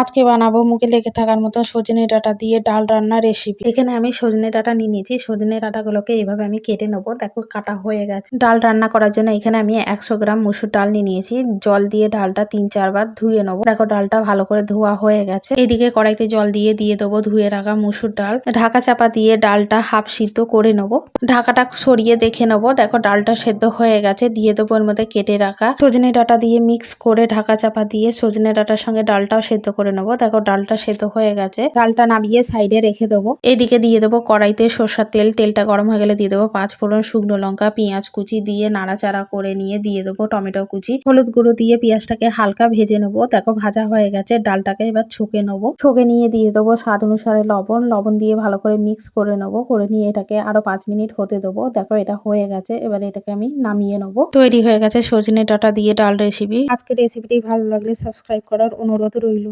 আজকে বানাবো মুখে লেগে থাকার মতো সজনে ডাঁটা দিয়ে ডাল রান্নার রেসিপি। এখানে আমি সজনে ডাঁটা নিয়ে নিয়েছি। সজনে ডাঁটাগুলোকে এইভাবে আমি কেটে নেবো। দেখো কাটা হয়ে গেছে। ডাল রান্না করার জন্য এখানে আমি 100 গ্রাম মুসুর ডাল নিয়ে নিয়েছি। জল দিয়ে ডালটা 3-4 বার ধুয়ে নেবো। দেখো ডালটা ভালো করে ধোয়া হয়ে গেছে। এদিকে কড়াইতে জল দিয়ে দেবো ধুয়ে রাখা মুসুর ডাল। ঢাকা চাপা দিয়ে ডালটা হাফ সিদ্ধ করে নেবো। ঢাকাটা সরিয়ে দেখে নেবো। দেখো ডালটা সেদ্ধ হয়ে গেছে। দিয়ে দেবো এর মধ্যে কেটে রাখা সজনে ডাঁটা দিয়ে মিক্স করে ঢাকা চাপা দিয়ে সজনে ডাঁটার সঙ্গে ডালটাও সেদ্ধ করে নেবো। দেখো ডালটা সেদ্ধ হয়ে গেছে। ডালটা নামিয়ে সাইডে রেখে দেবো। এদিকে দিয়ে দেবো কড়াইতে সরষের তেল। তেলটা গরম হয়ে গেলে দিয়ে দেবো 5 ফোড়ন, শুকনো লঙ্কা, পেঁয়াজ কুচি দিয়ে নাড়াচাড়া করে নিয়ে দিয়ে দেবো টমেটো কুচি, হলুদ গুঁড়ো দিয়ে পেঁয়াজটাকে হালকা ভেজে নেবো। দেখো ভাজা হয়ে গেছে। ডালটাকে এবার ছকে নেবো। ছকে নিয়ে দিয়ে দেবো স্বাদ অনুসারে লবণ। লবণ দিয়ে ভালো করে মিক্স করে নেবো। করে নিয়ে এটাকে আরো 5 মিনিট হতে দেবো। দেখো এটা হয়ে গেছে। এবারে এটাকে আমি নামিয়ে নেবো। তৈরি হয়ে গেছে সজনে ডাঁটা দিয়ে ডাল রেসিপি। আজকের রেসিপিটি ভালো লাগলে সাবস্ক্রাইব করার অনুরোধ রইল।